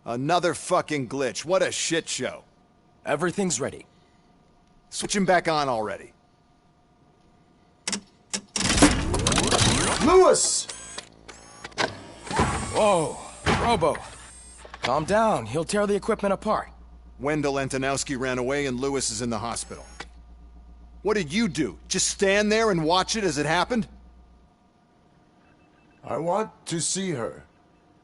Another fucking glitch. What a shit show. Everything's ready. Switch him back on already. Lewis! Whoa, Robo. Calm down, he'll tear the equipment apart. Wendell Antonowski ran away and Lewis is in the hospital. What did you do? Just stand there and watch it as it happened? I want to see her.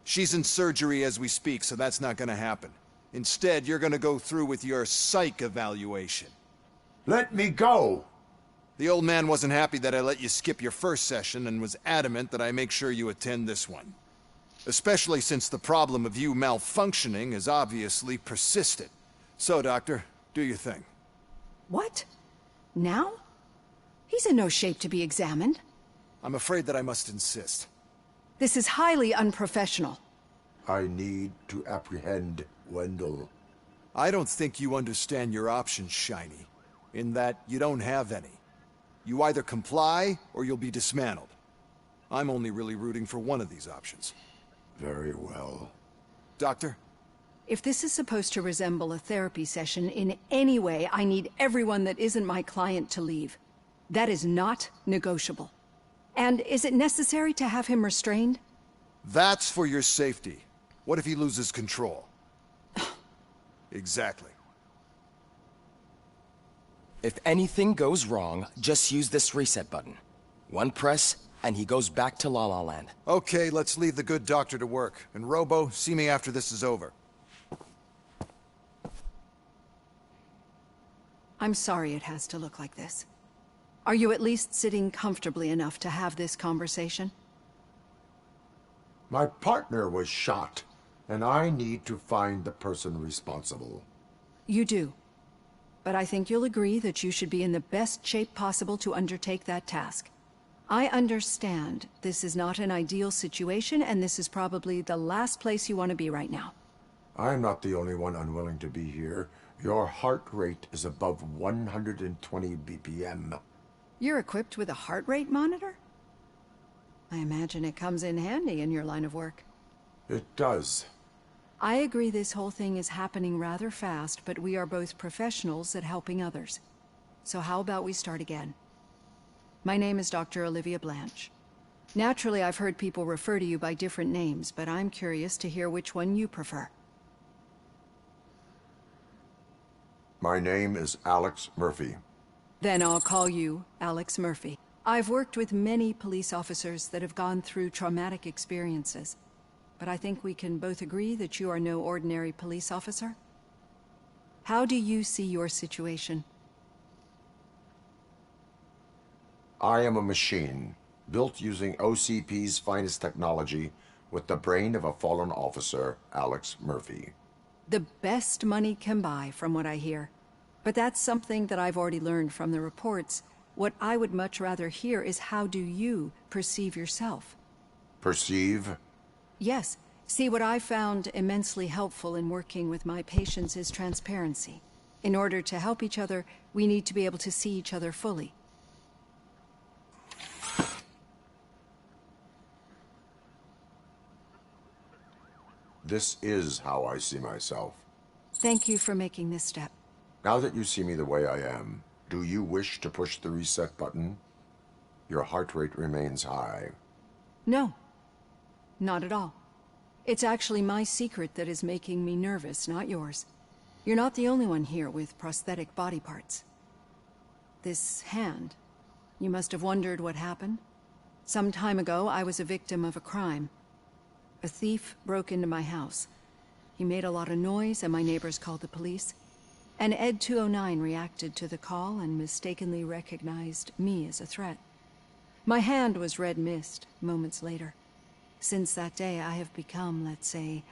She's in surgery as we speak, so that's not gonna happen. Instead, you're gonna go through with your psych evaluation. Let me go! The old man wasn't happy that I let you skip your first session and was adamant that I make sure you attend this one. Especially since the problem of you malfunctioning has obviously persisted. So, Doctor, do your thing. What? Now? He's in no shape to be examined. I'm afraid that I must insist. This is highly unprofessional. I need to apprehend Wendell. I don't think you understand your options, Shiny. In that you don't have any. You either comply, or you'll be dismantled. I'm only really rooting for one of these options. Very well. Doctor? If this is supposed to resemble a therapy session in any way, I need everyone that isn't my client to leave. That is not negotiable. And is it necessary to have him restrained? That's for your safety. What if he loses control? Exactly. If anything goes wrong, just use this reset button. One press, and he goes back to La La Land. Okay, let's leave the good doctor to work. And Robo, see me after this is over. I'm sorry it has to look like this. Are you at least sitting comfortably enough to have this conversation? My partner was shot, and I need to find the person responsible. You do. But I think you'll agree that you should be in the best shape possible to undertake that task. I understand this is not an ideal situation, and this is probably the last place you want to be right now. I'm not the only one unwilling to be here. Your heart rate is above 120 BPM. You're equipped with a heart rate monitor? I imagine it comes in handy in your line of work. It does. I agree this whole thing is happening rather fast, but we are both professionals at helping others. So how about we start again? My name is Dr. Olivia Blanche. Naturally, I've heard people refer to you by different names, but I'm curious to hear which one you prefer. My name is Alex Murphy. Then I'll call you Alex Murphy. I've worked with many police officers that have gone through traumatic experiences, but I think we can both agree that you are no ordinary police officer. How do you see your situation? I am a machine, built using OCP's finest technology with the brain of a fallen officer, Alex Murphy. The best money can buy, from what I hear. But that's something that I've already learned from the reports. What I would much rather hear is how do you perceive yourself? Perceive? Yes. See, what I found immensely helpful in working with my patients is transparency. In order to help each other, we need to be able to see each other fully. This is how I see myself. Thank you for making this step. Now that you see me the way I am, do you wish to push the reset button? Your heart rate remains high. No. Not at all. It's actually my secret that is making me nervous, not yours. You're not the only one here with prosthetic body parts. This hand, you must have wondered what happened. Some time ago, I was a victim of a crime. A thief broke into my house. He made a lot of noise and my neighbors called the police. And Ed 209 reacted to the call and mistakenly recognized me as a threat. My hand was red mist moments later. Since that day, I have become, let's say,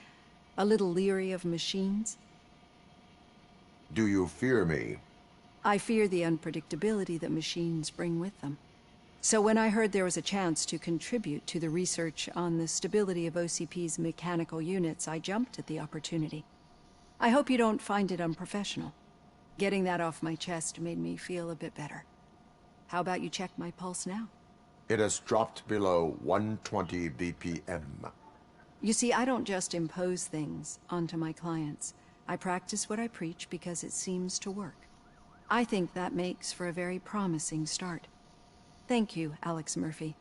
a little leery of machines. Do you fear me? I fear the unpredictability that machines bring with them. So when I heard there was a chance to contribute to the research on the stability of OCP's mechanical units, I jumped at the opportunity. I hope you don't find it unprofessional. Getting that off my chest made me feel a bit better. How about you check my pulse now? It has dropped below 120 BPM. You see, I don't just impose things onto my clients. I practice what I preach because it seems to work. I think that makes for a very promising start. Thank you, Alex Murphy.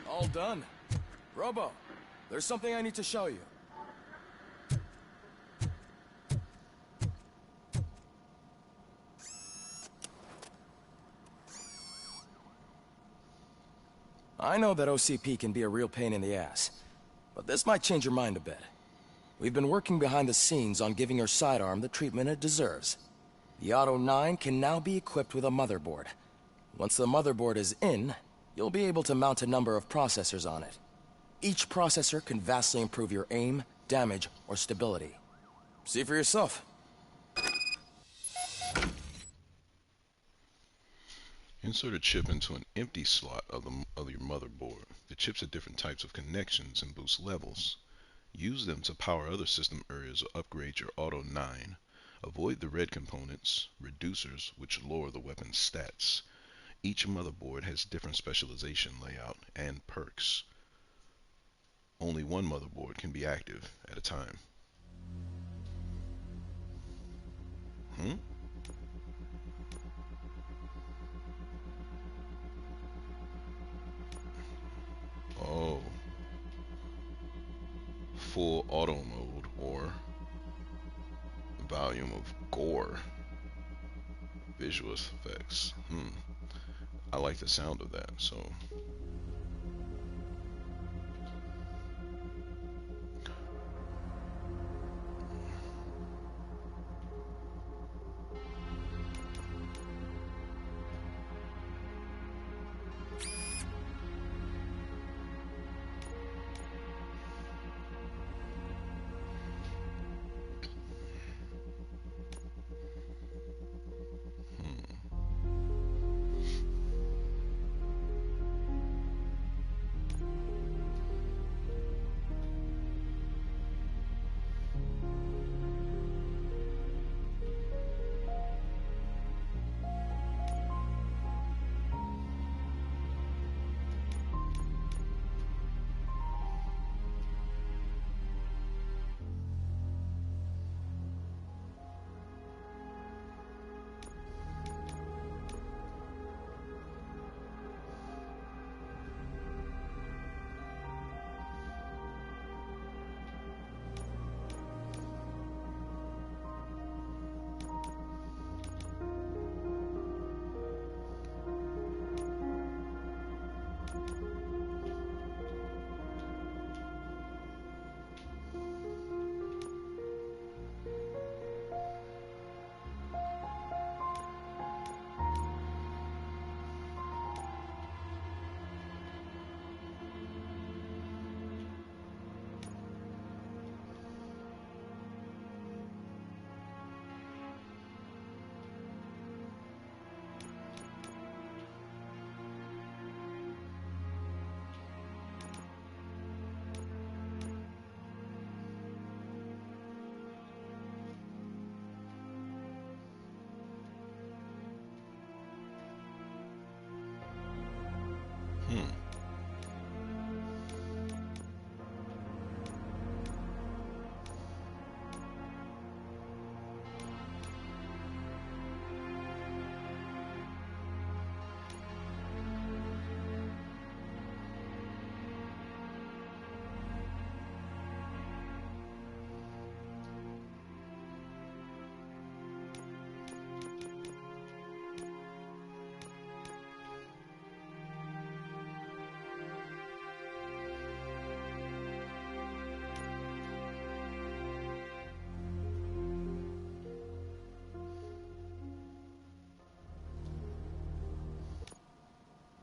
All done. Robo, there's something I need to show you. I know that OCP can be a real pain in the ass, but this might change your mind a bit. We've been working behind the scenes on giving your sidearm the treatment it deserves. The Auto 9 can now be equipped with a motherboard. Once the motherboard is in, you'll be able to mount a number of processors on it. Each processor can vastly improve your aim, damage, or stability. See for yourself. Insert a chip into an empty slot of your motherboard. The chips have different types of connections and boost levels. Use them to power other system areas or upgrade your Auto 9. Avoid the red components, reducers, which lower the weapon's stats. Each motherboard has different specialization layout and perks. Only one motherboard can be active at a time. Oh. Full auto mode or volume of gore. Visual effects. I like the sound of that, so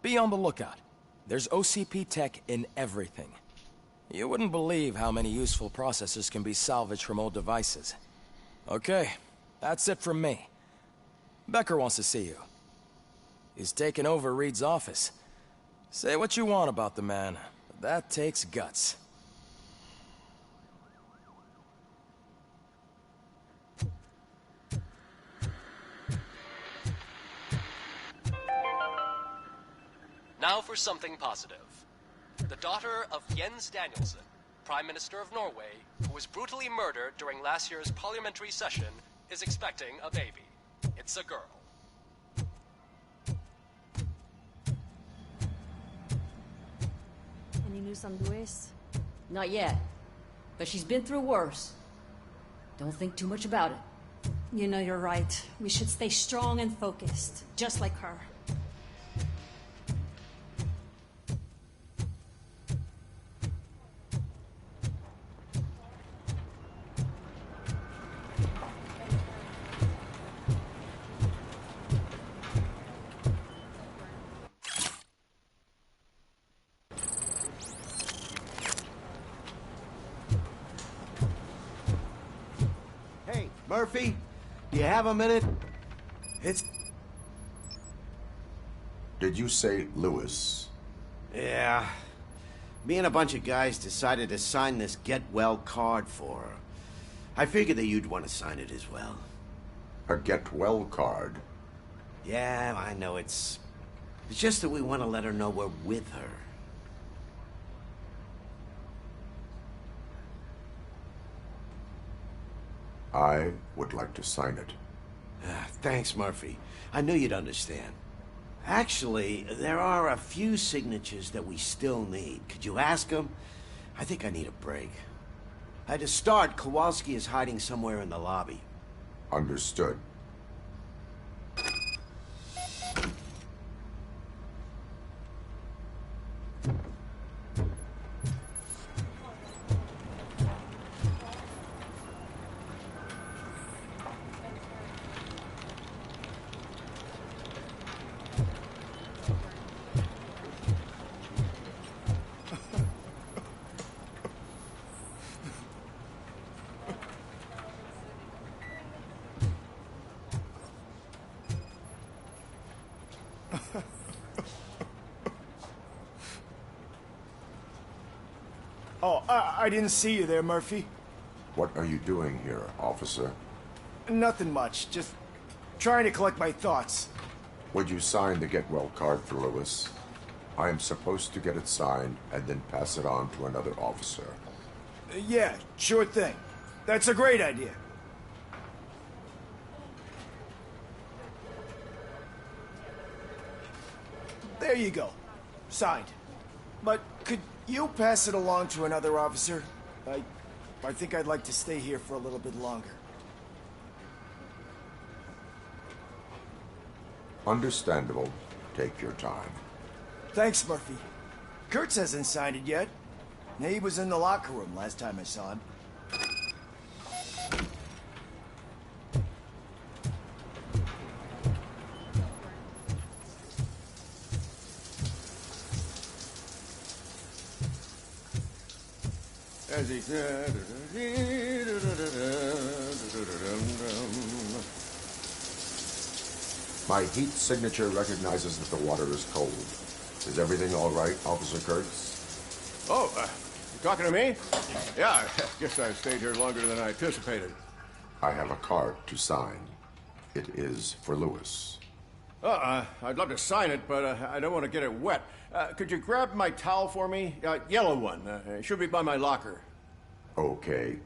Be on the lookout. There's OCP tech in everything. You wouldn't believe how many useful processors can be salvaged from old devices. Okay, that's it from me. Becker wants to see you. He's taken over Reed's office. Say what you want about the man, but that takes guts. Now for something positive. The daughter of Jens Danielson, Prime Minister of Norway, who was brutally murdered during last year's parliamentary session, is expecting a baby. It's a girl. Any news on Luis? Not yet, but she's been through worse. Don't think too much about it. You know you're right. We should stay strong and focused, just like her. Hey, Murphy, do you have a minute? Did you say Lewis? Yeah. Me and a bunch of guys decided to sign this get well card for her. I figured that you'd want to sign it as well. A get well card? Yeah, I know it's just that we want to let her know we're with her. I would like to sign it. Thanks, Murphy. I knew you'd understand. Actually, there are a few signatures that we still need. Could you ask them? I think I need a break. To start, Kowalski is hiding somewhere in the lobby. Understood. Oh, I didn't see you there, Murphy. What are you doing here, officer? Nothing much, just trying to collect my thoughts. Would you sign the get well card for Lewis? I am supposed to get it signed and then pass it on to another officer. Yeah, sure thing. That's a great idea. There you go. Signed. But could you pass it along to another officer? I think I'd like to stay here for a little bit longer. Understandable. Take your time. Thanks, Murphy. Kurtz hasn't signed it yet. He was in the locker room last time I saw him. As he said. My heat signature recognizes that the water is cold. Is everything all right, Officer Kurtz? Oh, you talking to me? Yeah, I guess I stayed here longer than I anticipated. I have a card to sign. It is for Lewis. I'd love to sign it, but I don't want to get it wet. Could you grab my towel for me? Yellow one. It should be by my locker. Okay.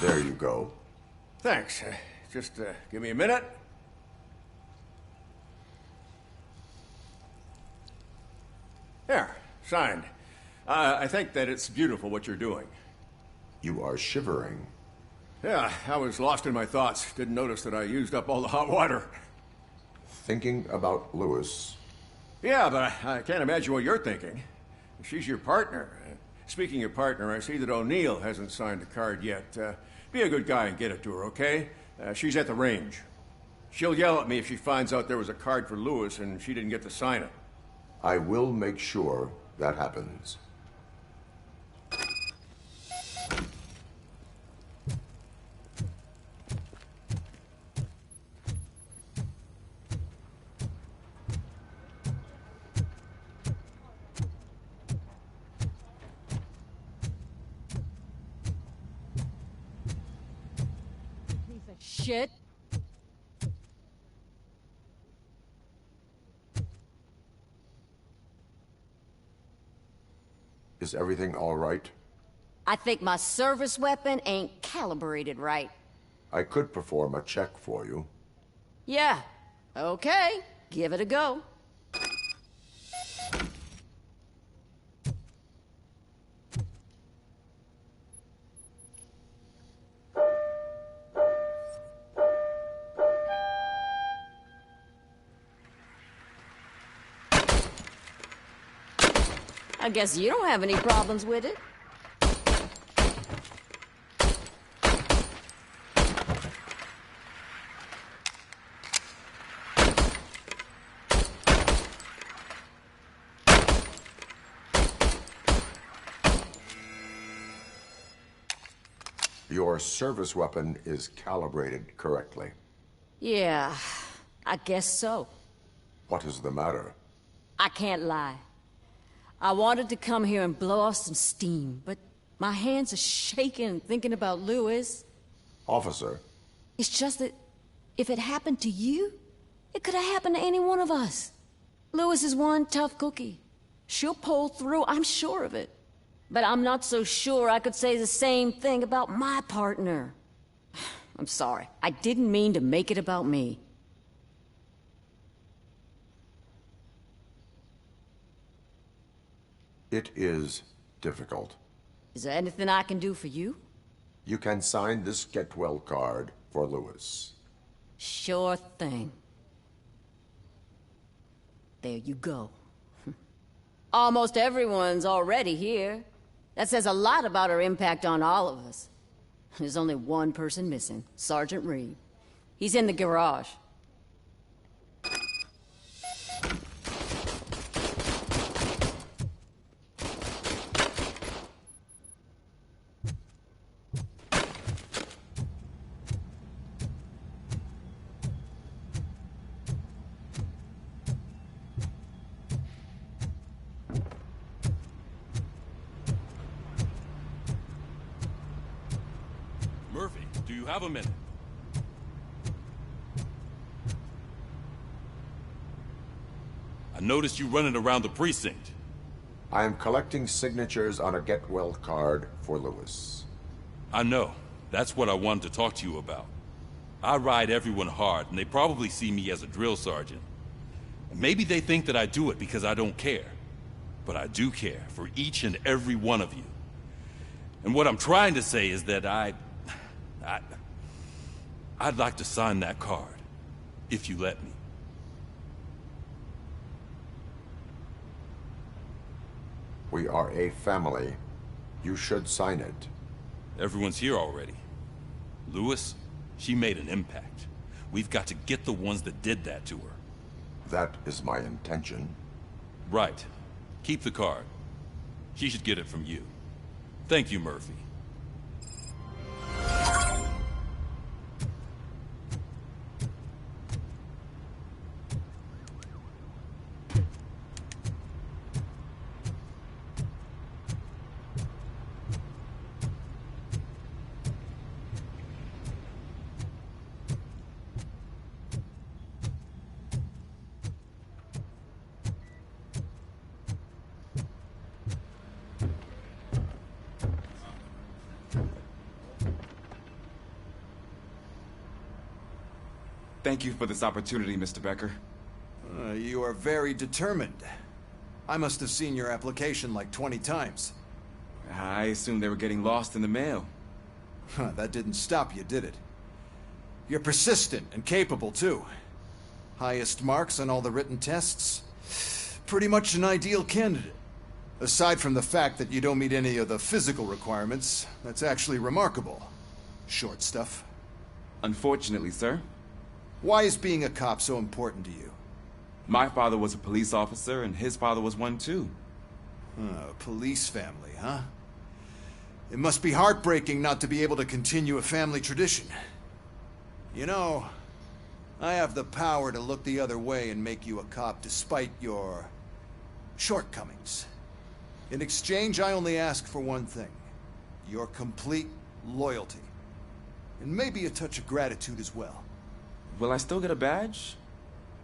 There you go. Thanks. Just give me a minute. There, signed. I think that it's beautiful what you're doing. You are shivering. Yeah, I was lost in my thoughts. Didn't notice that I used up all the hot water. Thinking about Lewis. Yeah, but I can't imagine what you're thinking. She's your partner. Speaking of partner, I see that O'Neill hasn't signed the card yet. Be a good guy and get it to her, okay? She's at the range. She'll yell at me if she finds out there was a card for Lewis and she didn't get to sign it. I will make sure that happens. Shit. Is everything all right? I think my service weapon ain't calibrated right. I could perform a check for you. Yeah. Okay. Give it a go. I guess you don't have any problems with it. Your service weapon is calibrated correctly. Yeah, I guess so. What is the matter? I can't lie. I wanted to come here and blow off some steam, but my hands are shaking thinking about Lewis. Officer. It's just that if it happened to you, it could have happened to any one of us. Lewis is one tough cookie. She'll pull through, I'm sure of it. But I'm not so sure I could say the same thing about my partner. I'm sorry. I didn't mean to make it about me. It is difficult. Is there anything I can do for you? You can sign this get well card for Lewis. Sure thing. There you go. Almost everyone's already here. That says a lot about her impact on all of us. There's only one person missing, Sergeant Reed. He's in the garage. Murphy, do you have a minute? I noticed you running around the precinct. I am collecting signatures on a get well card for Lewis. I know. That's what I wanted to talk to you about. I ride everyone hard, and they probably see me as a drill sergeant. Maybe they think that I do it because I don't care. But I do care for each and every one of you. And what I'm trying to say is that I'd like to sign that card, if you let me. We are a family. You should sign it. Everyone's here already. Lewis, she made an impact. We've got to get the ones that did that to her. That is my intention. Right. Keep the card. She should get it from you. Thank you, Murphy. Thank you for this opportunity, Mr. Becker. You are very determined. I must have seen your application like 20 times. I assumed they were getting lost in the mail. That didn't stop you, did it? You're persistent and capable, too. Highest marks on all the written tests. Pretty much an ideal candidate. Aside from the fact that you don't meet any of the physical requirements, that's actually remarkable. Short stuff. Unfortunately, sir. Why is being a cop so important to you? My father was a police officer, and his father was one, too. A police family, huh? It must be heartbreaking not to be able to continue a family tradition. You know, I have the power to look the other way and make you a cop despite your shortcomings. In exchange, I only ask for one thing. Your complete loyalty. And maybe a touch of gratitude as well. Will I still get a badge?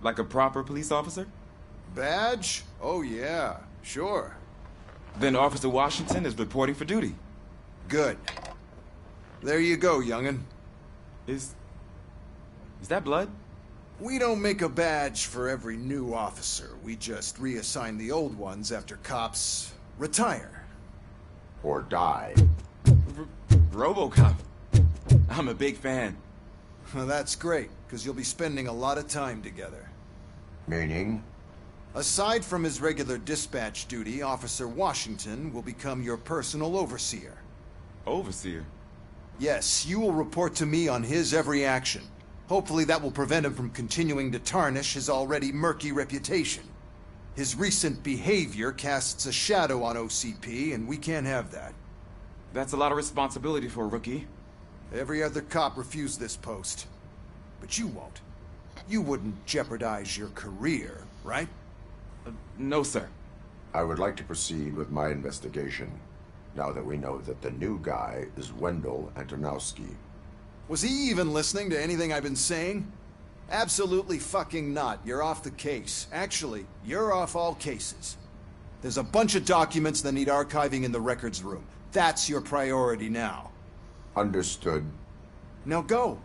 Like a proper police officer? Badge? Oh yeah, sure. Then Officer Washington is reporting for duty. Good. There you go, young'un. Is that blood? We don't make a badge for every new officer. We just reassign the old ones after cops retire. Or die. Robocop. I'm a big fan. Well, that's great, because you'll be spending a lot of time together. Meaning? Aside from his regular dispatch duty, Officer Washington will become your personal overseer. Overseer? Yes, you will report to me on his every action. Hopefully that will prevent him from continuing to tarnish his already murky reputation. His recent behavior casts a shadow on OCP, and we can't have that. That's a lot of responsibility for a rookie. Every other cop refused this post. But you won't. You wouldn't jeopardize your career, right? No, sir. I would like to proceed with my investigation, now that we know that the new guy is Wendell Antonowski. Was he even listening to anything I've been saying? Absolutely fucking not. You're off the case. Actually, you're off all cases. There's a bunch of documents that need archiving in the records room. That's your priority now. Understood. Now go.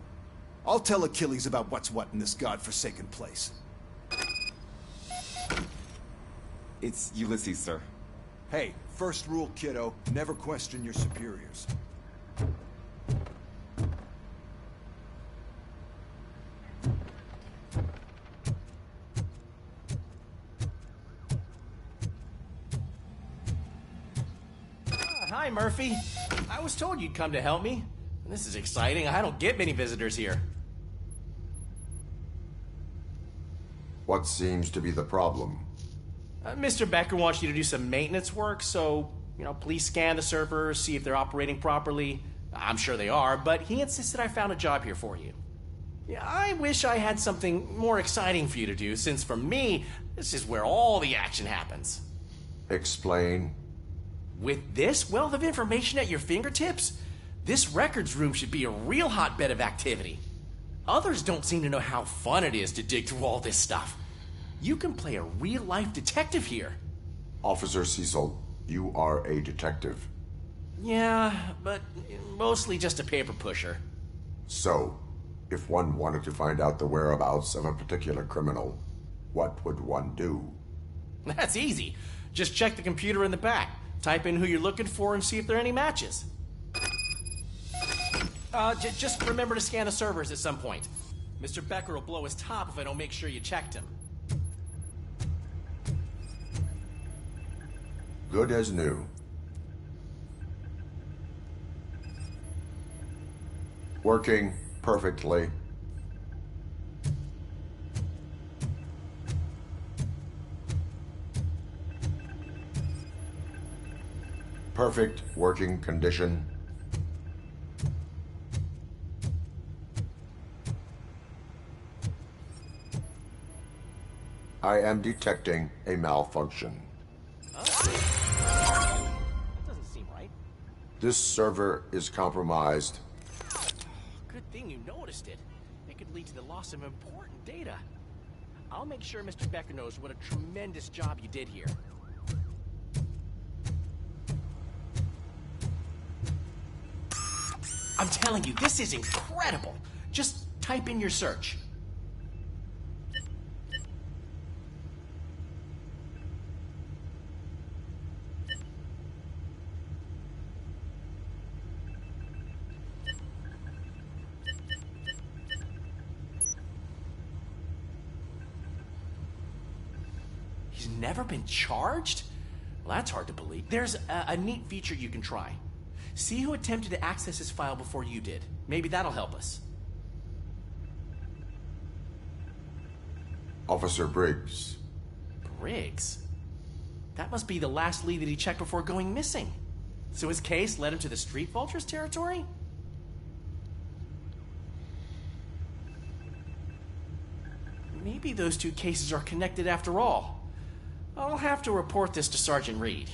I'll tell Achilles about what's what in this godforsaken place. It's Ulysses, sir. Hey, first rule, kiddo, never question your superiors. Hi, Murphy. I was told you'd come to help me. This is exciting. I don't get many visitors here. What seems to be the problem? Mr. Becker wants you to do some maintenance work, so, please scan the servers, see if they're operating properly. I'm sure they are, but he insisted I found a job here for you. Yeah, I wish I had something more exciting for you to do, since for me, this is where all the action happens. Explain. With this wealth of information at your fingertips, this records room should be a real hotbed of activity. Others don't seem to know how fun it is to dig through all this stuff. You can play a real-life detective here. Officer Cecil, you are a detective. Yeah, but mostly just a paper pusher. So, if one wanted to find out the whereabouts of a particular criminal, what would one do? That's easy. Just check the computer in the back. Type in who you're looking for and see if there are any matches. Just remember to scan the servers at some point. Mr. Becker will blow his top if I don't make sure you checked him. Good as new. Working perfectly. Perfect working condition. I am detecting a malfunction. That doesn't seem right. This server is compromised. Good thing you noticed it. It could lead to the loss of important data. I'll make sure Mr. Becker knows what a tremendous job you did here. I'm telling you, this is incredible. Just type in your search. He's never been charged? Well, that's hard to believe. There's a neat feature you can try. See who attempted to access his file before you did. Maybe that'll help us. Officer Briggs. Briggs? That must be the last lead that he checked before going missing. So his case led him to the Street Vultures territory? Maybe those two cases are connected after all. I'll have to report this to Sergeant Reed.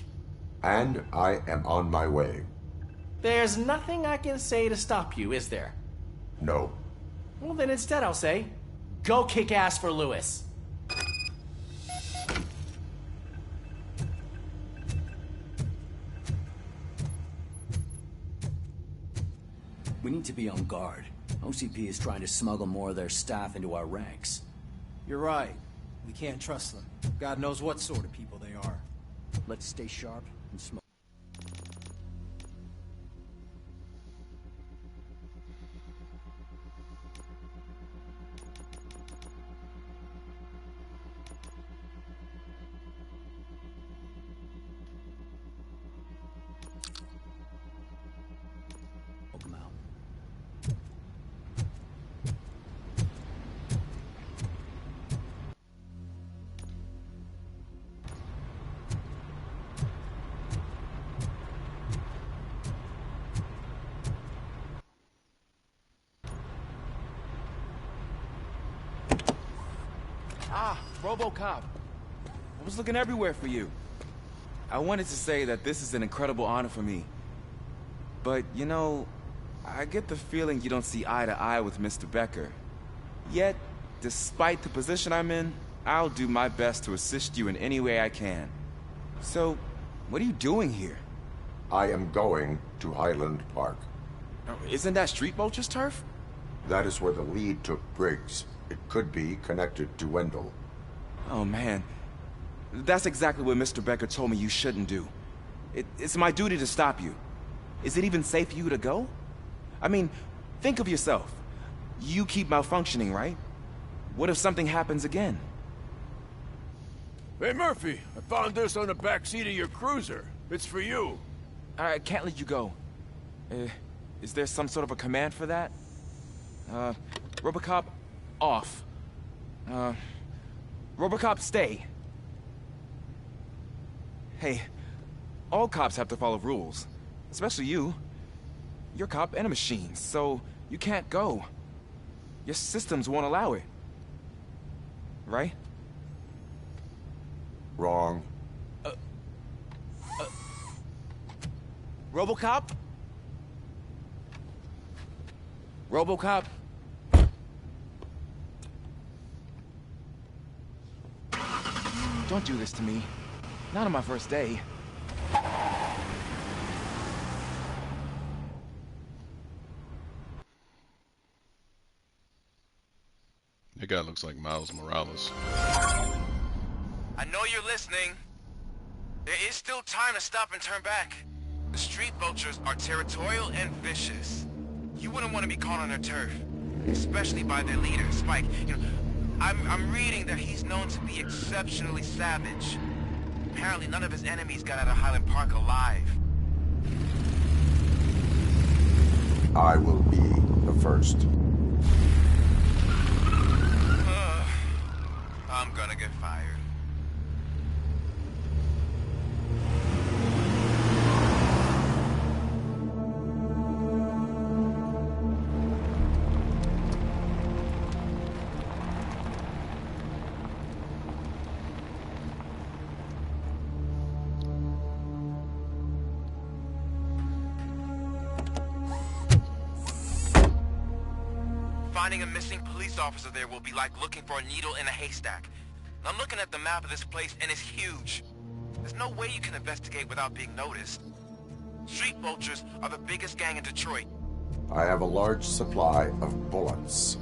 And I am on my way. There's nothing I can say to stop you, is there? No. Well, then instead I'll say, go kick ass for Lewis. We need to be on guard. OCP is trying to smuggle more of their staff into our ranks. You're right. We can't trust them. God knows what sort of people they are. Let's stay sharp and smoke. Robocop. I was looking everywhere for you. I wanted to say that this is an incredible honor for me. But, you know, I get the feeling you don't see eye to eye with Mr. Becker. Yet, despite the position I'm in, I'll do my best to assist you in any way I can. So, what are you doing here? I am going to Highland Park. Isn't that Street Vulture's turf? That is where the lead took Briggs. It could be connected to Wendell. Oh, man. That's exactly what Mr. Becker told me you shouldn't do. It's my duty to stop you. Is it even safe for you to go? I mean, think of yourself. You keep malfunctioning, right? What if something happens again? Hey, Murphy, I found this on the back seat of your cruiser. It's for you. I can't let you go. Is there some sort of a command for that? Robocop, off. Robocop, stay. Hey, all cops have to follow rules. Especially you. You're a cop and a machine, so you can't go. Your systems won't allow it. Right? Wrong. Robocop? Robocop? Don't do this to me. Not on my first day. That guy looks like Miles Morales. I know you're listening. There is still time to stop and turn back. The Street Vultures are territorial and vicious. You wouldn't want to be caught on their turf, especially by their leader, Spike. You know, I'm reading that he's known to be exceptionally savage. Apparently none of his enemies got out of Highland Park alive. I will be the first. I'm gonna get fired. Finding a missing police officer there will be like looking for a needle in a haystack. I'm looking at the map of this place and it's huge. There's no way you can investigate without being noticed. Street Vultures are the biggest gang in Detroit. I have a large supply of bullets.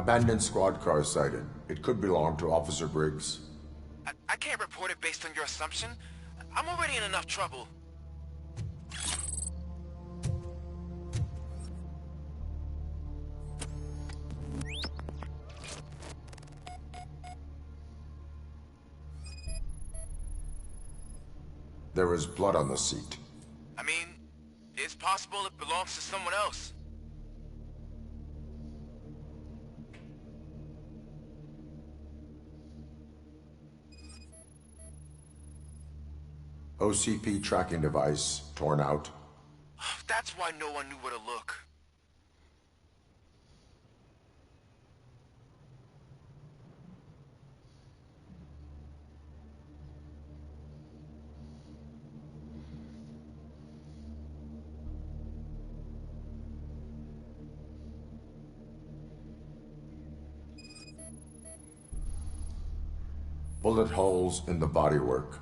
Abandoned squad car sighted. It could belong to Officer Briggs. I can't report it based on your assumption. I'm already in enough trouble. There is blood on the seat. I mean, it's possible it belongs to someone else. OCP tracking device torn out. That's why no one knew where to look. Bullet holes in the bodywork.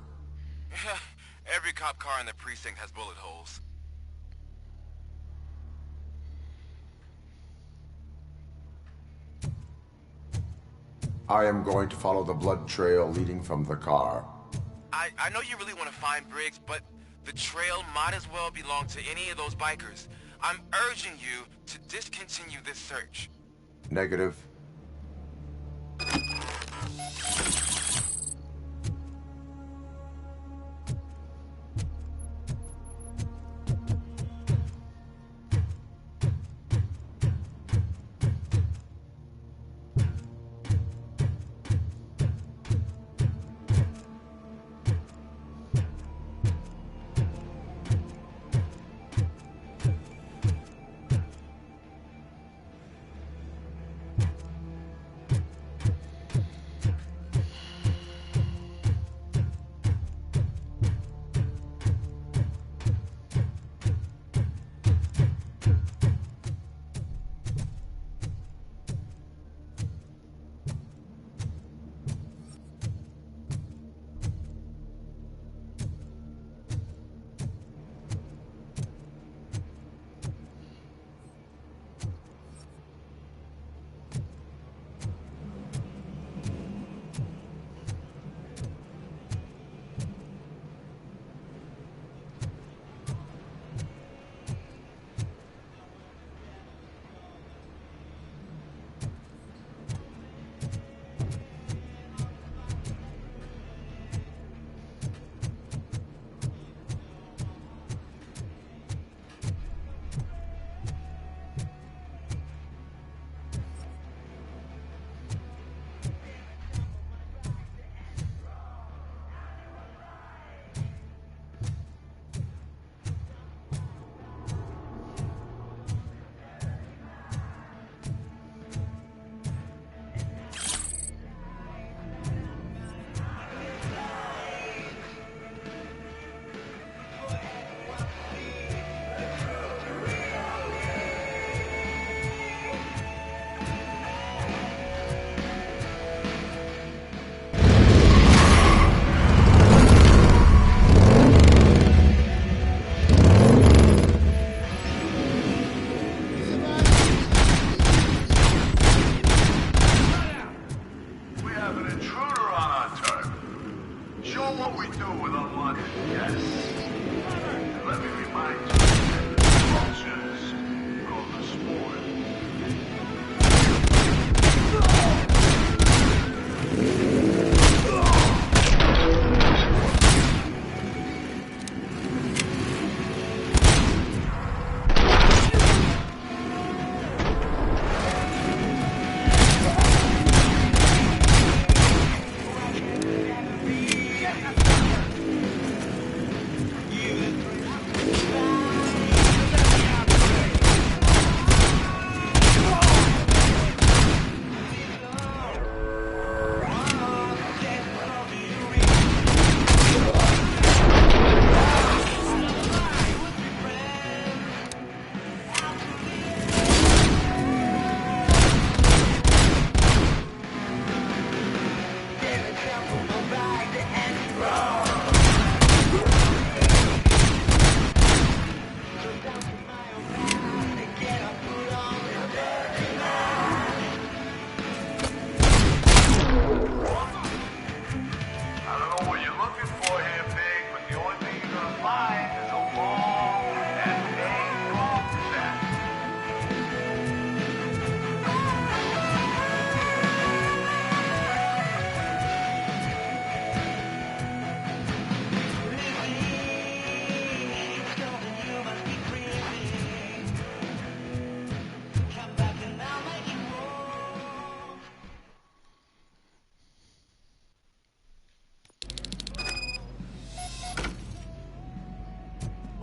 Every cop car in the precinct has bullet holes. I am going to follow the blood trail leading from the car. I know you really want to find Briggs, but the trail might as well belong to any of those bikers. I'm urging you to discontinue this search. Negative.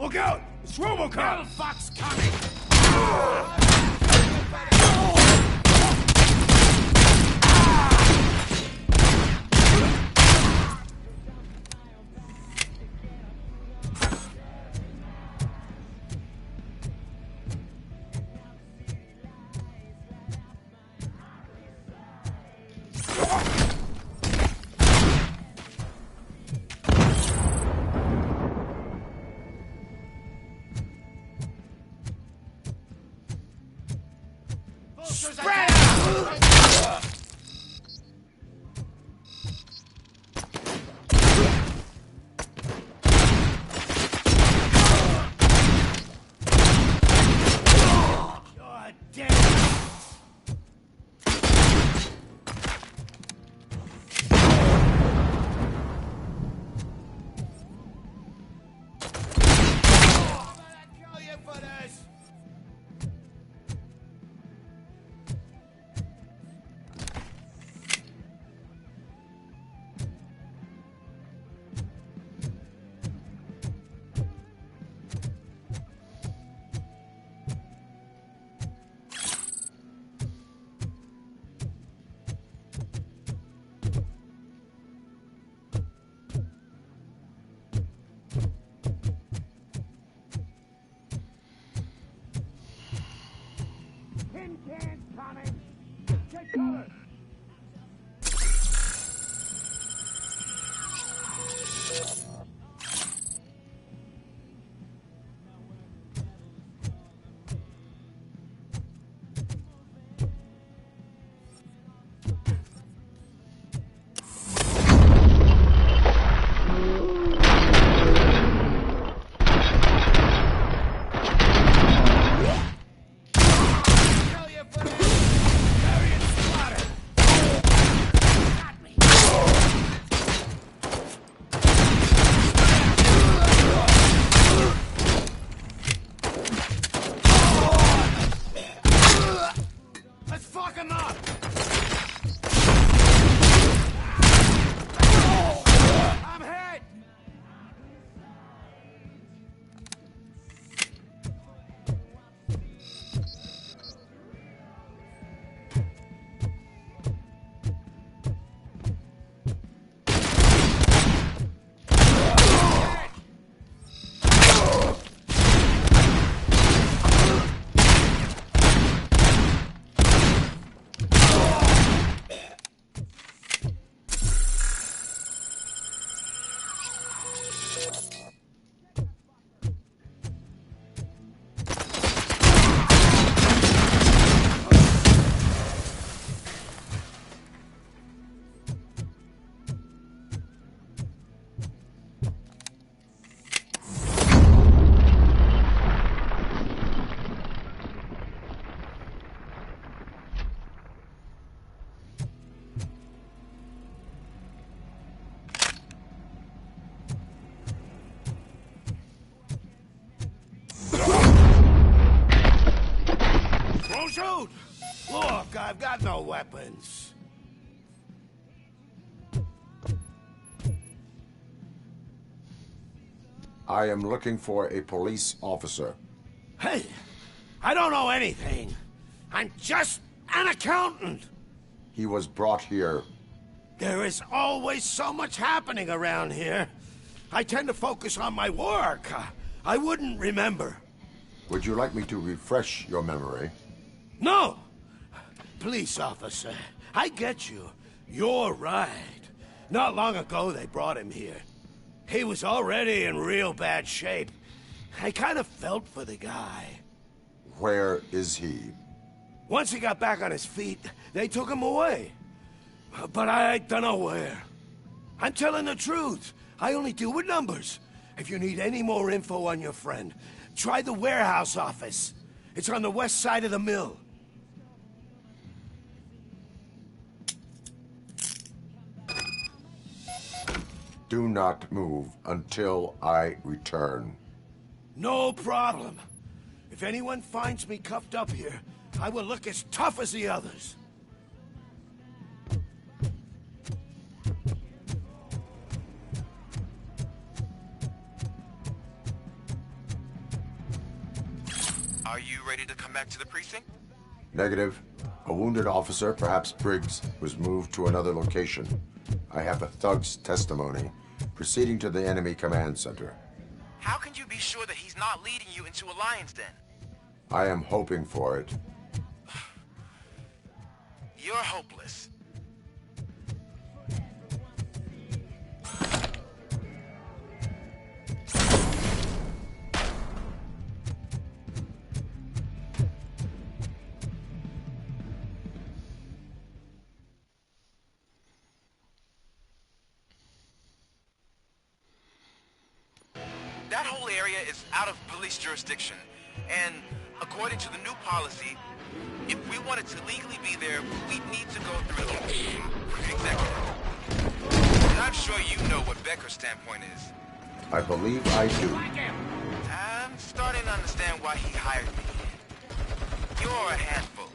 Look out! It's Robocop! Fuck's coming! Spread out! God damn it! Kill you for this! Tin cans coming! Take cover! Kill you for this! Bury and slaughter! Let's fuck him up! I'm hit! Don't shoot! Look, I've got no weapons. I am looking for a police officer. Hey, I don't know anything. I'm just an accountant. He was brought here. There is always so much happening around here. I tend to focus on my work. I wouldn't remember. Would you like me to refresh your memory? No! Police officer, I get you. You're right. Not long ago they brought him here. He was already in real bad shape. I kind of felt for the guy. Where is he? Once he got back on his feet, they took him away. But I don't know where. I'm telling the truth. I only deal with numbers. If you need any more info on your friend, try the warehouse office. It's on the west side of the mill. Do not move until I return. No problem. If anyone finds me cuffed up here, I will look as tough as the others. Are you ready to come back to the precinct? Negative. A wounded officer, perhaps Briggs, was moved to another location. I have a thug's testimony, proceeding to the enemy command center. How can you be sure that he's not leading you into a lion's den? I am hoping for it. You're hopeless. That whole area is out of police jurisdiction, and according to the new policy, if we wanted to legally be there, we'd need to go through the executive. And I'm sure you know what Becker's standpoint is. I believe I do. I'm starting to understand why he hired me. You're a handful.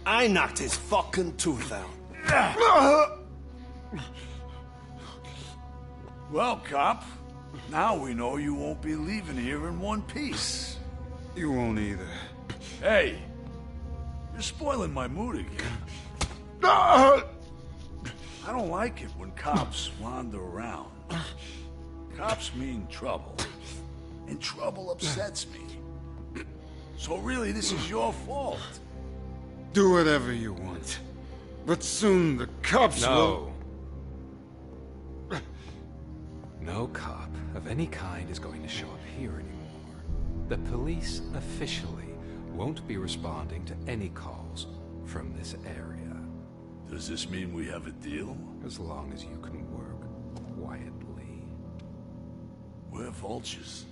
I knocked his fucking tooth out. Well, cop, now we know you won't be leaving here in one piece. You won't either. Hey, you're spoiling my mood again. I don't like it when cops wander around. Cops mean trouble, and trouble upsets me. So really, this is your fault. Do whatever you want. But soon the cops will... No cop of any kind is going to show up here anymore. The police officially won't be responding to any calls from this area. Does this mean we have a deal? As long as you can work quietly. We're vultures.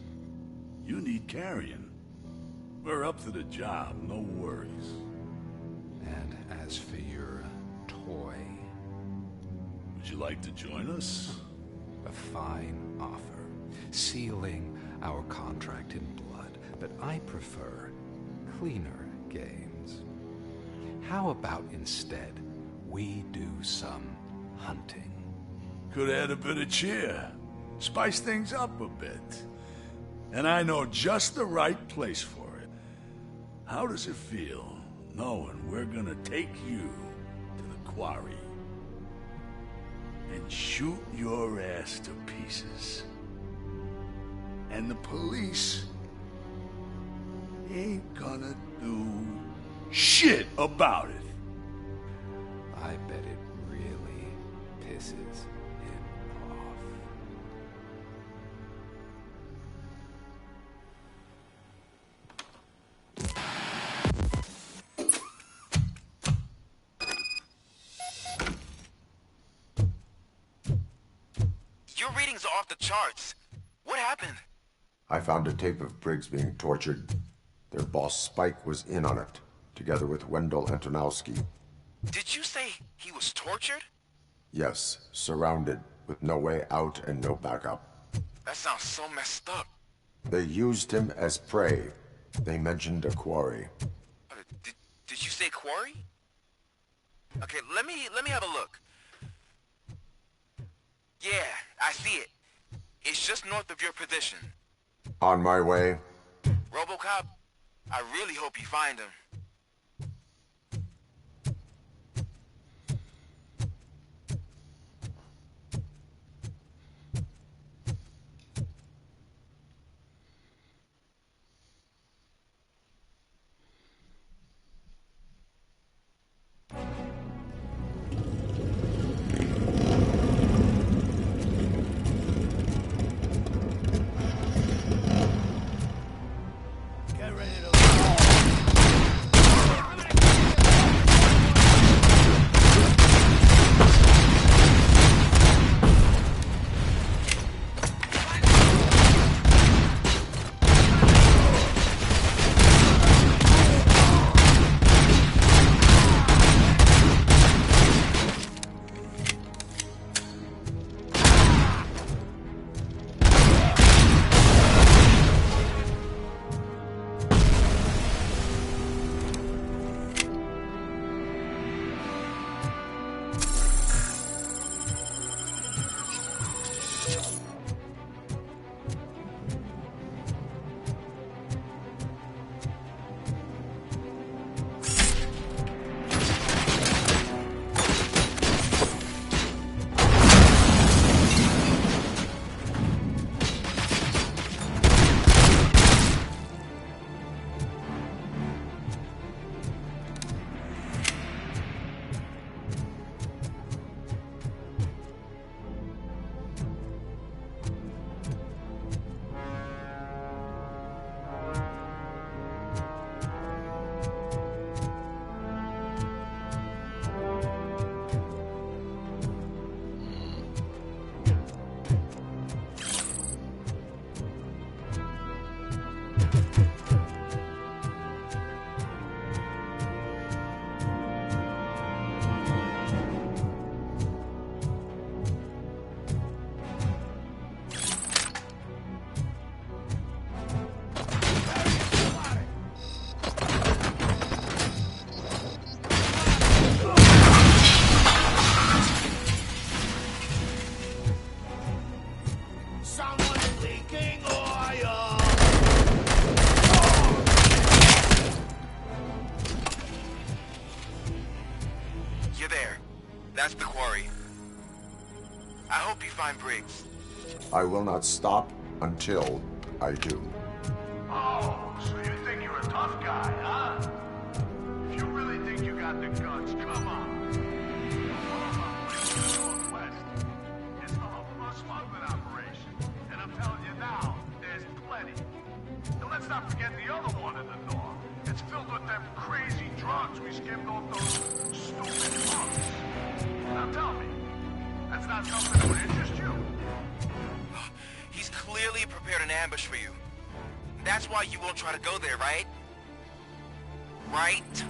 You need carrion. We're up to the job, no worries. And as for your toy... Would you like to join us? A fine offer, sealing our contract in blood, but I prefer cleaner games. How about instead we do some hunting? Could add a bit of cheer, spice things up a bit. And I know just the right place for it. How does it feel knowing we're gonna take you to the quarry and shoot your ass to pieces? And the police ain't gonna do shit about it. I bet it really pisses him off. Your readings are off the charts. What happened? I found a tape of Briggs being tortured. Their boss Spike was in on it, together with Wendell Antonowski. Did you say he was tortured? Yes, surrounded, with no way out and no backup. That sounds so messed up. They used him as prey. They mentioned a quarry. Did you say quarry? Okay, let me have a look. Yeah, I see it. It's just north of your position. On my way. Robocop, I really hope you find him. You're there. That's the quarry. I hope you find Briggs. I will not stop until I do. Oh, so you think you're a tough guy, huh? If you really think you got the guns, come on. Northwest. It's the hub of our smuggling operation. And I'm telling you now, there's plenty. And let's not forget the other one in the north. It's filled with them crazy drugs we skimmed off those stupid punks. Now tell me, that's not something that would interest you? He's clearly prepared an ambush for you. That's why you won't try to go there, right? Right?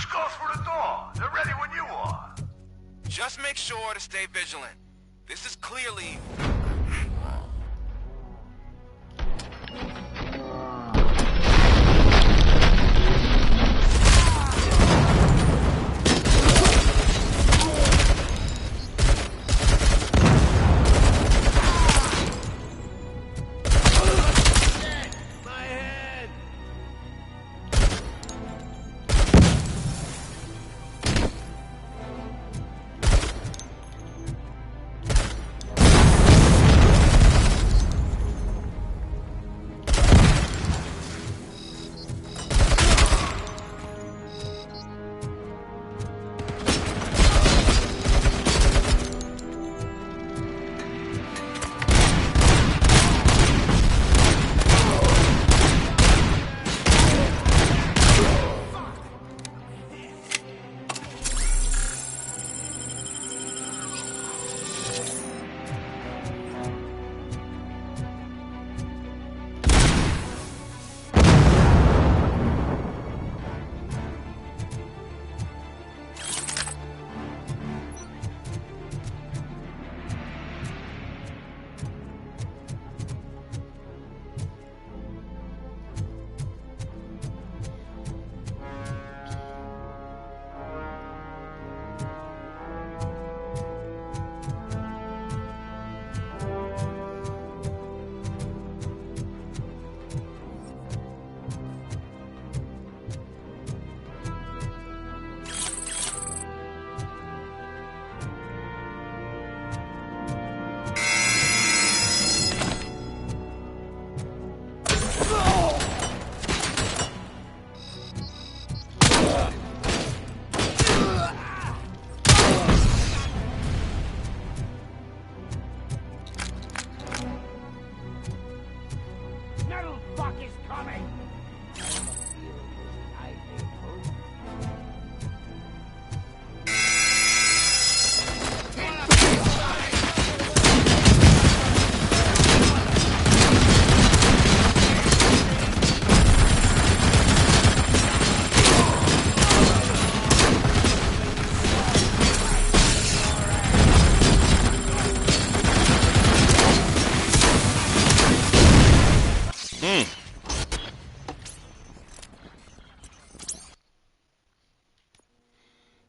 Just go through the door. They're ready when you are. Just make sure to stay vigilant. This is clearly...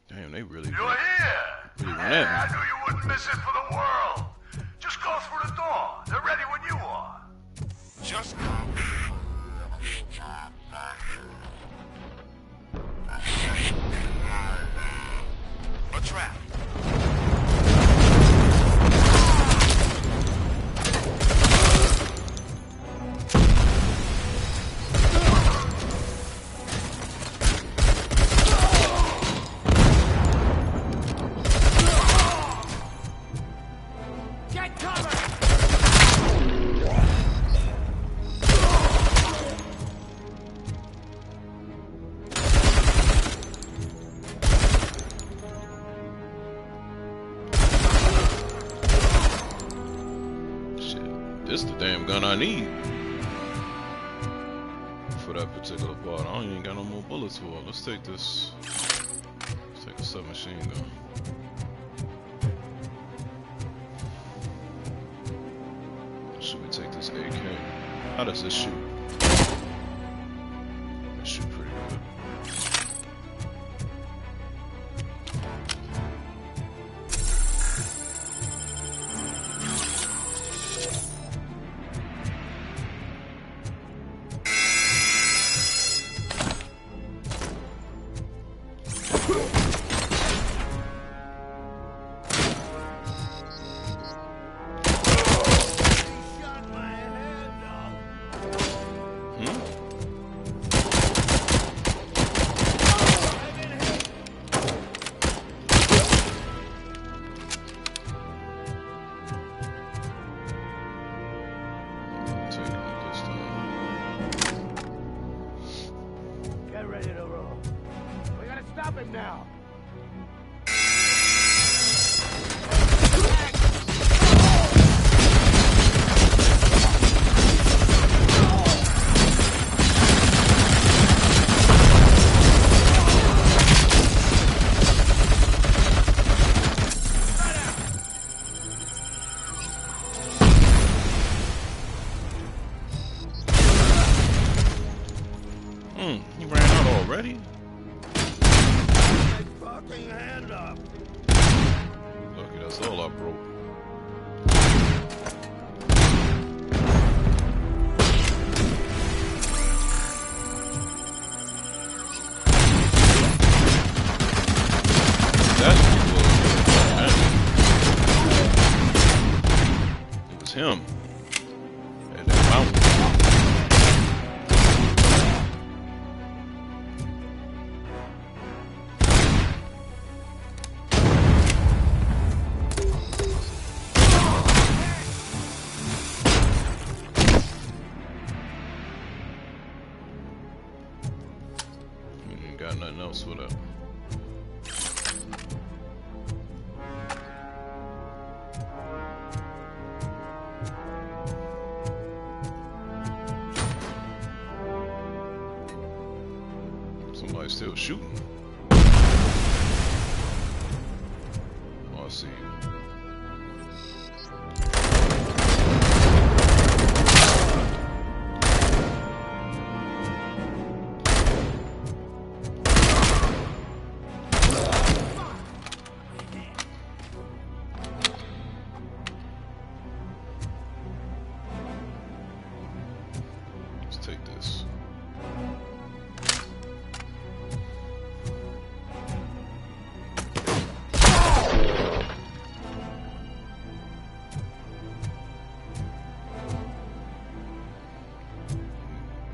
Damn, they really... You're here! Man, I knew you wouldn't miss it for the world. Just go through the door. They're ready when you are. Just... A trap. This the damn gun I need for that particular part. I don't even got no more bullets for it. Let's take this. Let's take a submachine gun. Should we take this AK? How does this shoot? It shoot pretty good. Now. He ran out already? My fucking hand up. Lucky that's all I broke. That's what it was him. At that mountain. Ain't got nothing else for that. Somebody's still shooting. Oh, I see you. Let's take this.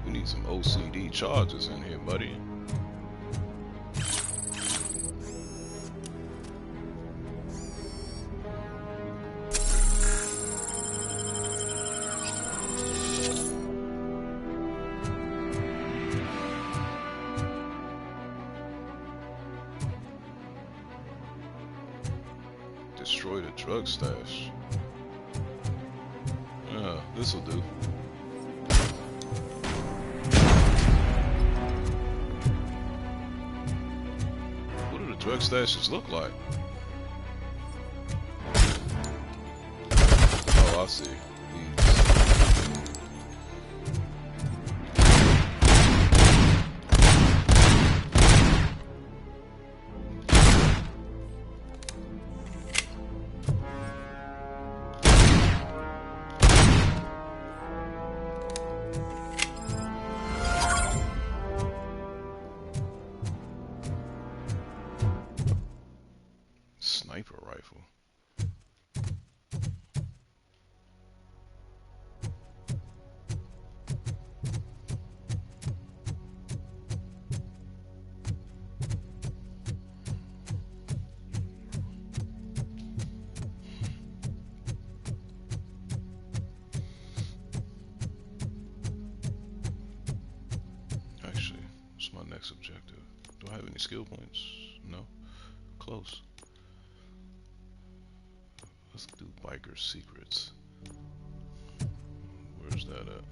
We need some OCD charges in here, buddy. Destroy the drug stash. Yeah, this'll do. What do the drug stashes look like? Oh, I see. Sniper rifle. Actually, what's my next objective? Do I have any skill points? No. Close. Let's do biker secrets. Where's that at?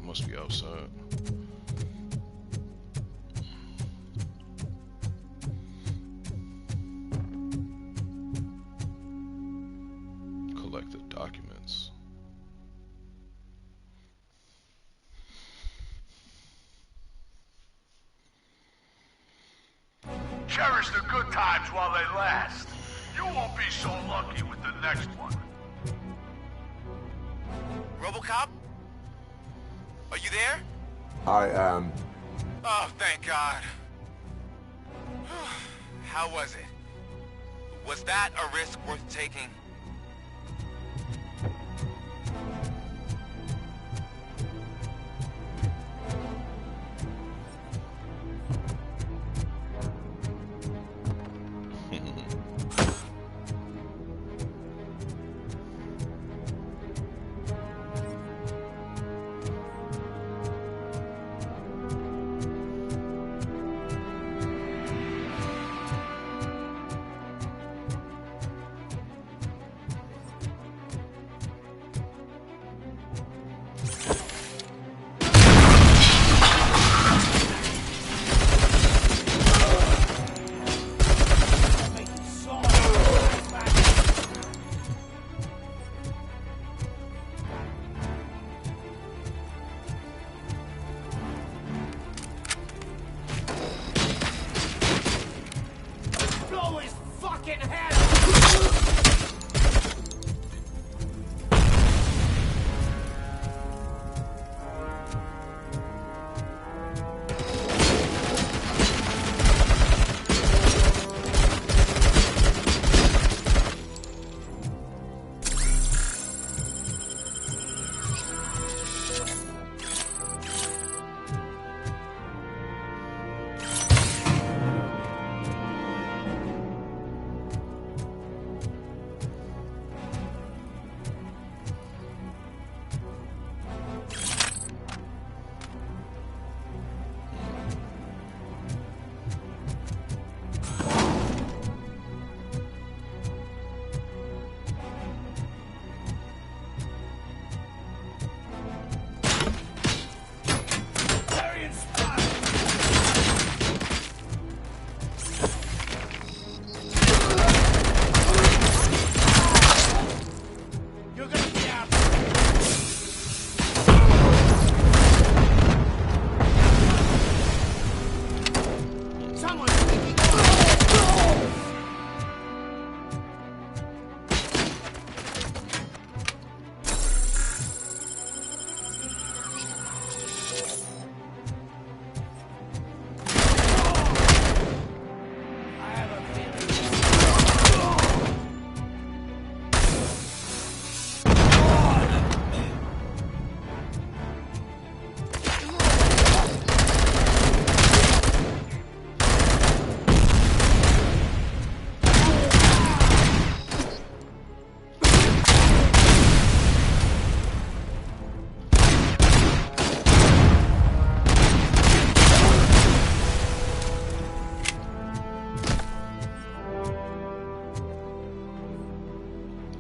Must be outside. Collect the documents. Cherish the good times while they last. You won't be so lucky with the next one. Robocop? Are you there? I am. Oh, thank God. How was it? Was that a risk worth taking?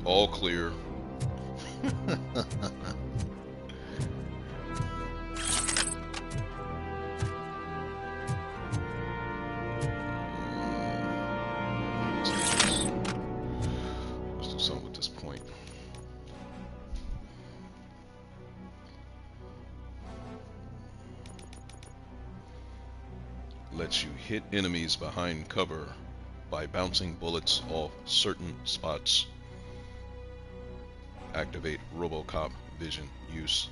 All clear. Let's do something with this point. Lets you hit enemies behind cover by bouncing bullets off certain spots. Activate Robocop vision use.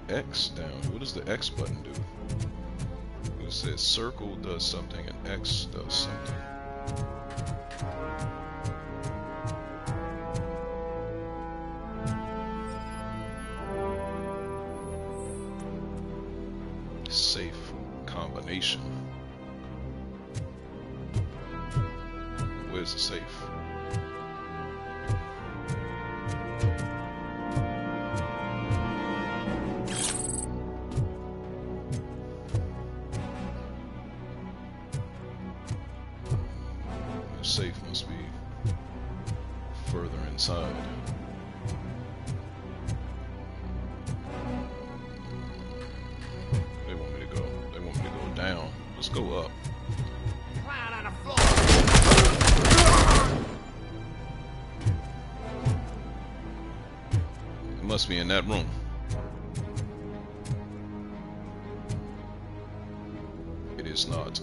X down. What does the X button do? It says circle does something and X does something. Safe combination. Where's the safe? Safe must be further inside. They want me to go. They want me to go down. Let's go up. It must be in that room. It is not.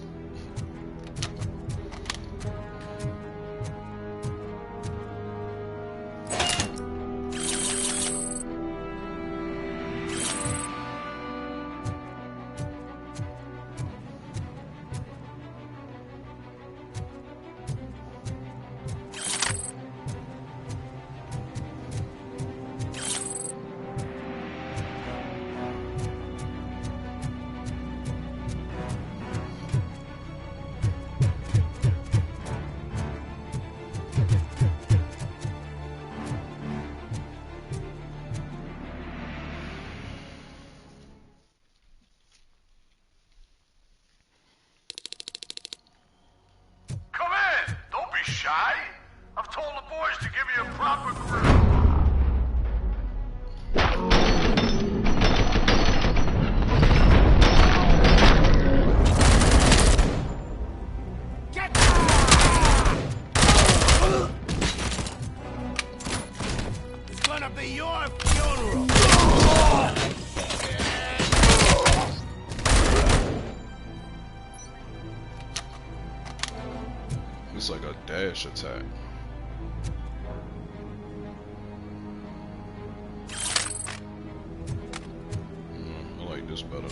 Shy? I've told the boys to give you a proper grill. Get down! It's gonna be your funeral. It's like a dash attack. I like this better.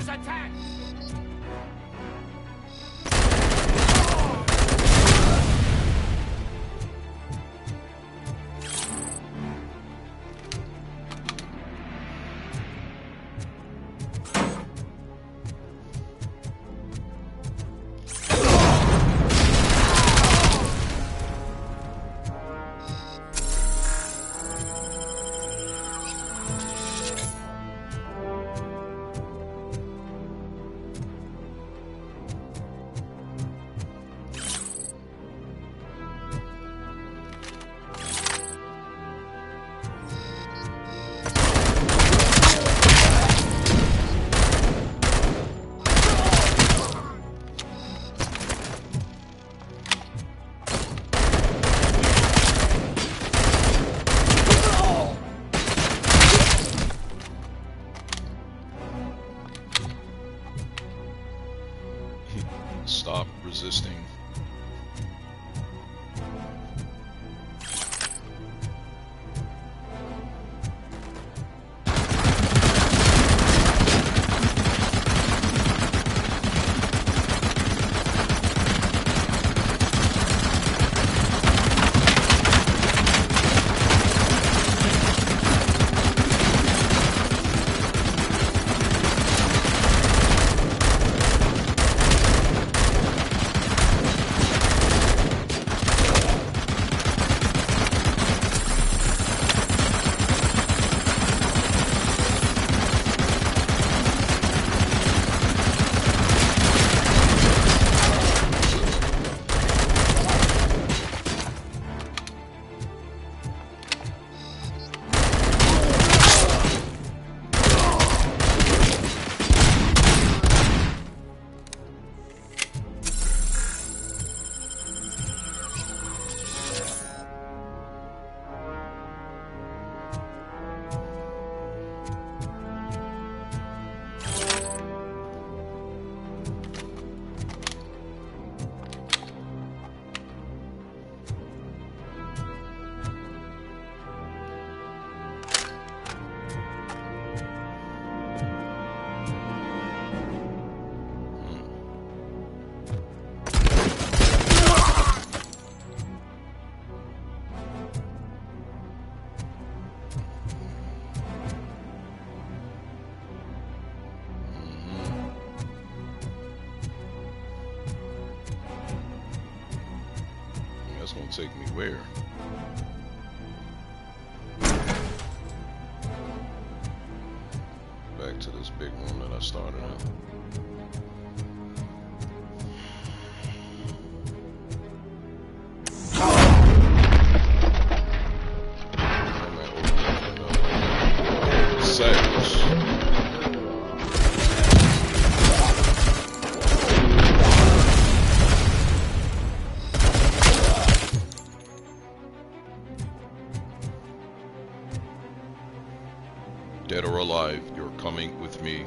Attack! Stop resisting. That's gonna take me where? Back to this big room that I started at. Dead or alive, you're coming with me.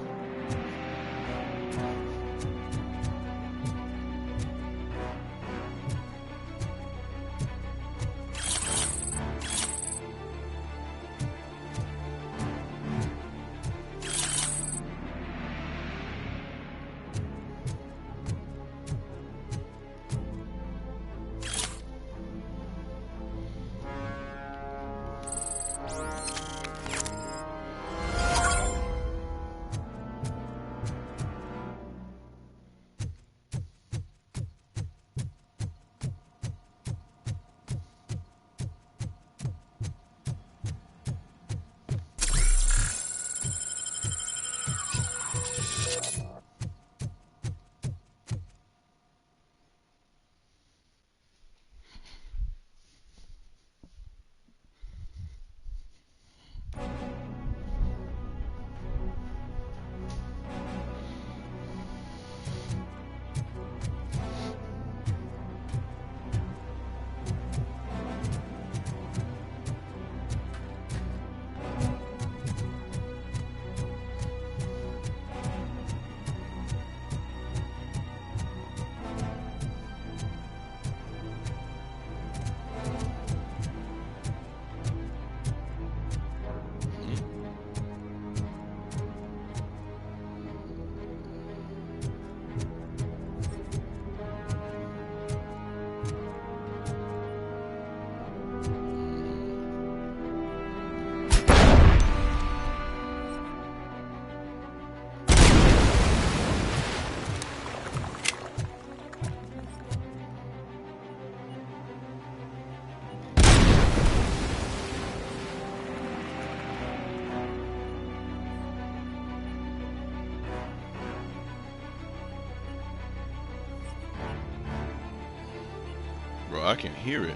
Bro, I can hear it.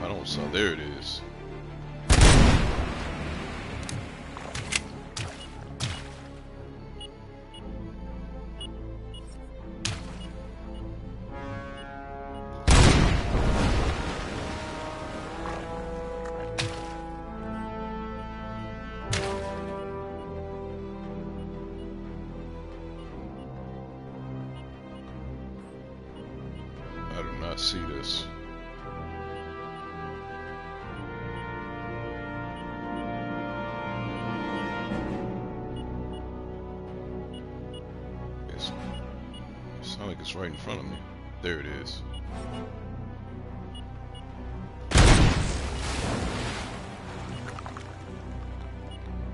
I don't saw. There it is. see this. It's not like it's right in front of me. There it is.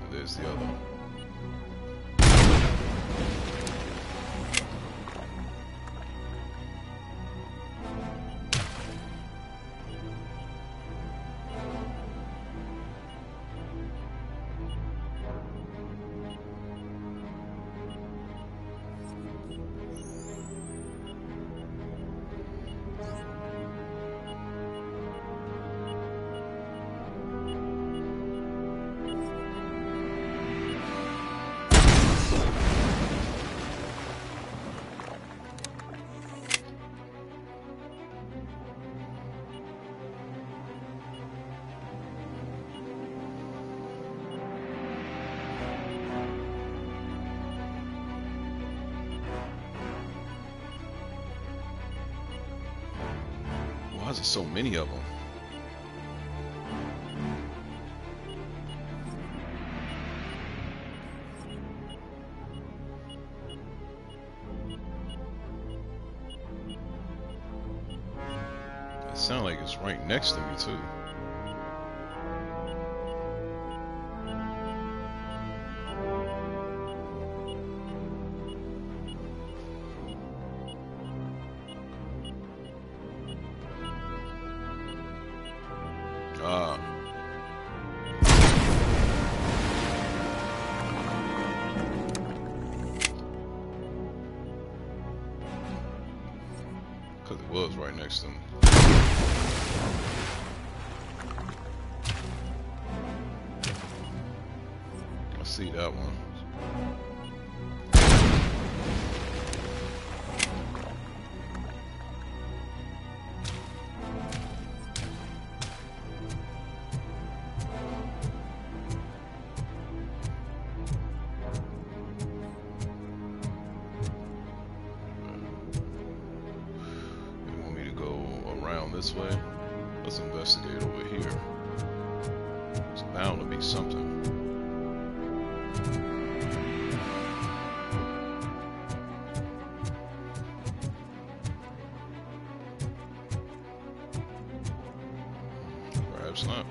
And there's the other. Why is there so many of them? It sounds like it's right next to me too. Because it was right next to him. I see that one. This way. Let's investigate over here. There's bound to be something. Perhaps not.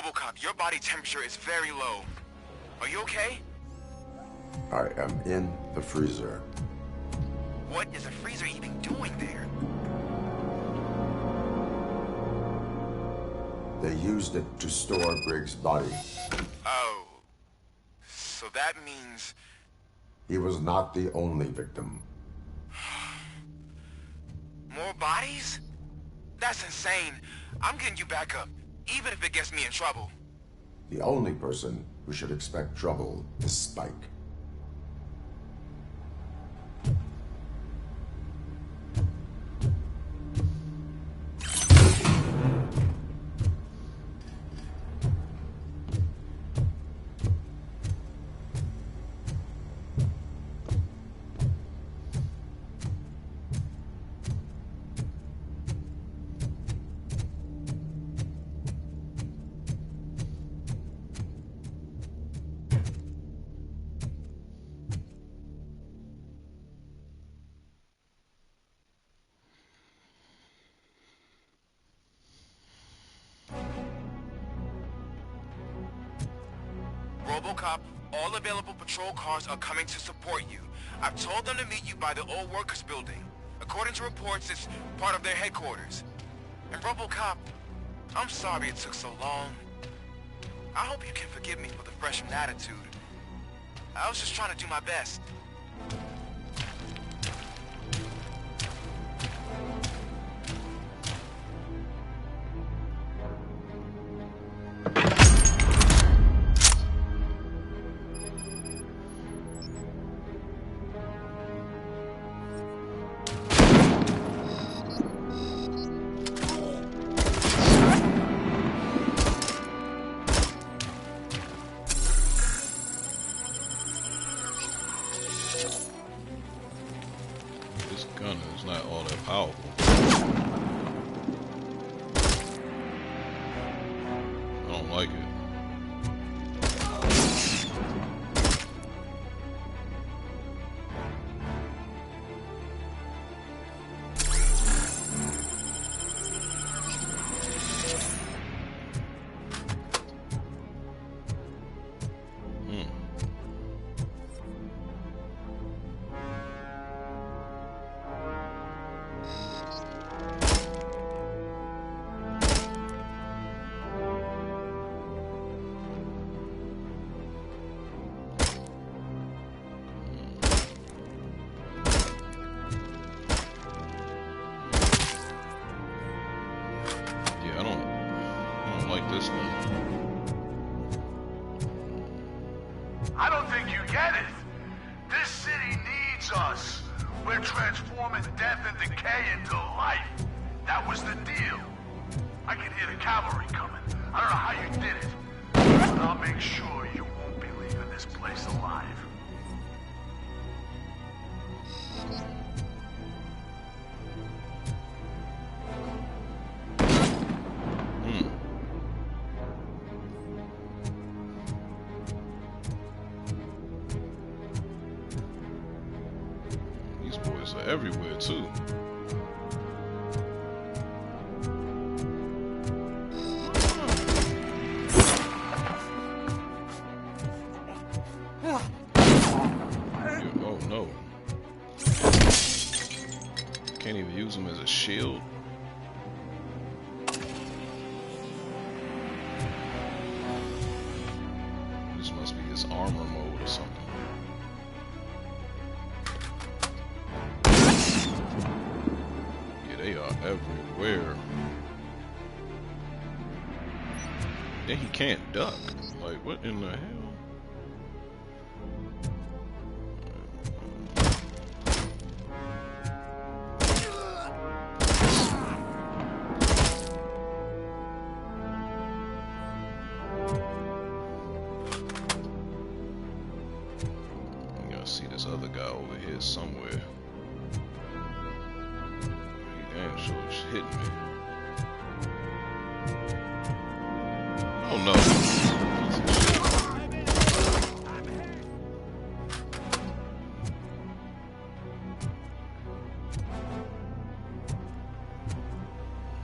Robocop, your body temperature is very low. Are you okay? I am in the freezer. What is the freezer even doing there? They used it to store Briggs' body. Oh. So that means... He was not the only victim. More bodies? That's insane. I'm getting you back up, even if it gets me in trouble. The only person who should expect trouble is Spike. Robocop, all available patrol cars are coming to support you. I've told them to meet you by the old workers building. According to reports, it's part of their headquarters. And Robocop, I'm sorry it took so long. I hope you can forgive me for the freshman attitude. I was just trying to do my best. I don't think you get it. This city needs us. We're transforming death and decay into life. That was the deal. I can hear the cavalry coming. I don't know how you did it, but I'll make sure you won't be leaving this place alive. Everywhere too. Oh no. Can't even use him as a shield. This must be his armor mode or something. They are everywhere. Then he can't duck. Like, what in the hell? I gotta see this other guy over here somewhere. Damn sure it's hitting me. Oh no.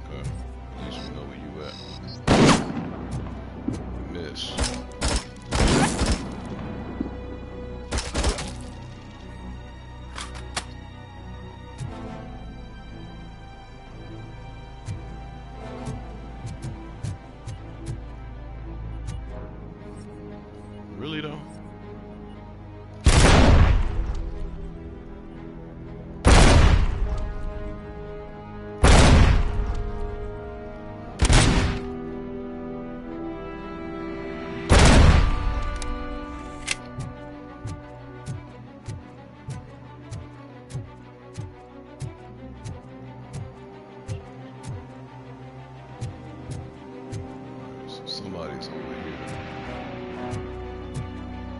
Okay. At least we know where you at. this. Really though? Somebody's over here.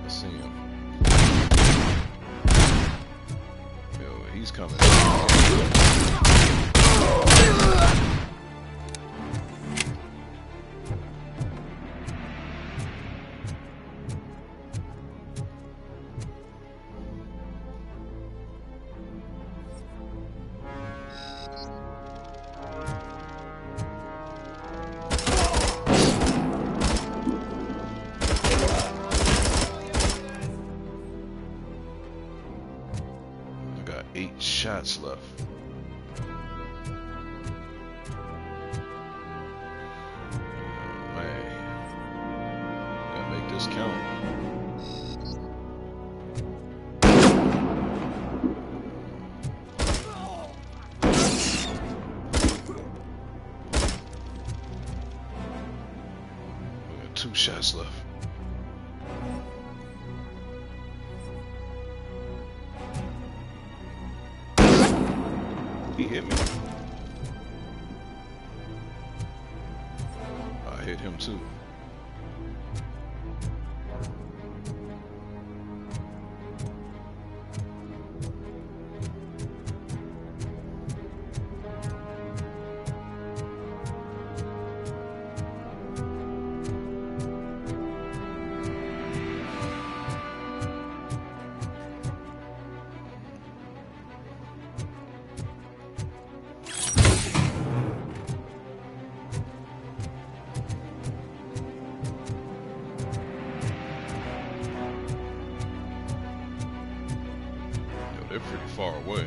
I see him. Yo, he's coming. I got 8 shots left. Oh, man. Gotta make this count. We got 2 shots left. He hit me. I hit him too. They're pretty far away.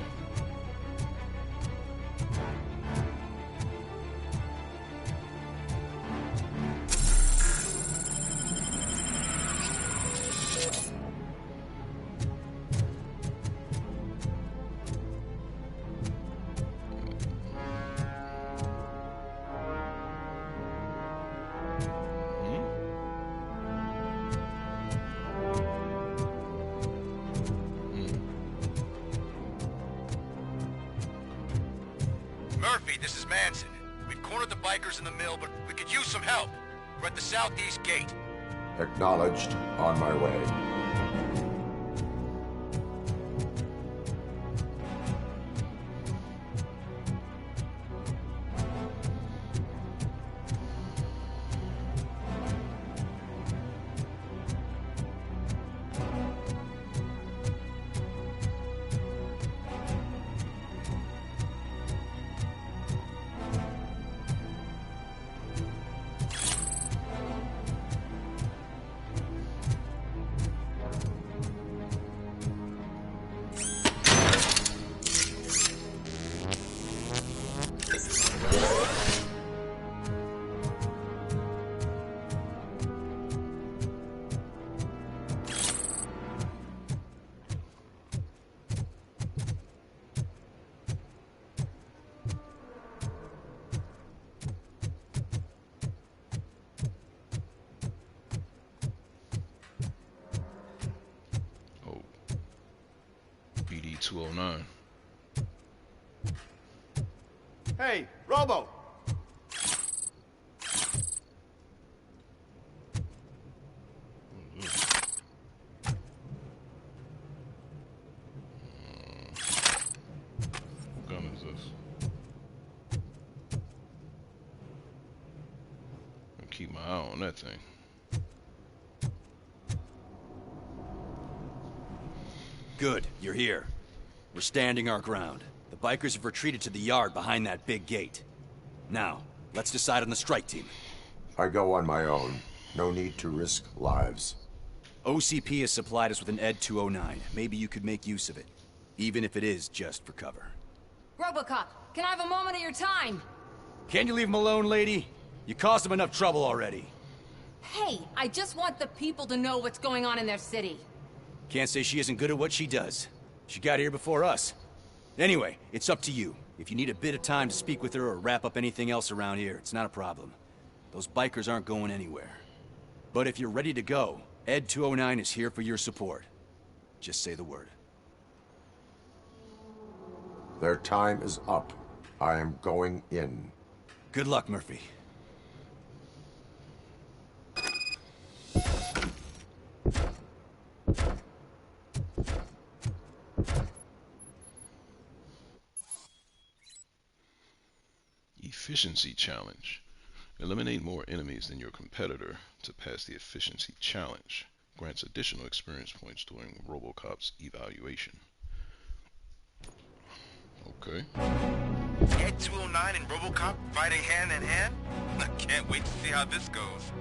Murphy, this is Manson. We've cornered the bikers in the mill, but we could use some help. We're at the southeast gate. Acknowledged. On my way. PD 209. Hey, Robo! What gun is this? I'll keep my eye on that thing. Good, you're here. We're standing our ground. The bikers have retreated to the yard behind that big gate. Now, let's decide on the strike team. I go on my own. No need to risk lives. OCP has supplied us with an Ed 209. Maybe you could make use of it, even if it is just for cover. Robocop, can I have a moment of your time? Can you leave him alone, lady? You caused him enough trouble already. Hey, I just want the people to know what's going on in their city. Can't say she isn't good at what she does. She got here before us. Anyway, it's up to you. If you need a bit of time to speak with her or wrap up anything else around here, it's not a problem. Those bikers aren't going anywhere. But if you're ready to go, Ed 209 is here for your support. Just say the word. Their time is up. I am going in. Good luck, Murphy. Efficiency challenge. Eliminate more enemies than your competitor to pass the efficiency challenge. Grants additional experience points during Robocop's evaluation. Okay. Ed 209 and Robocop fighting hand in hand? I can't wait to see how this goes.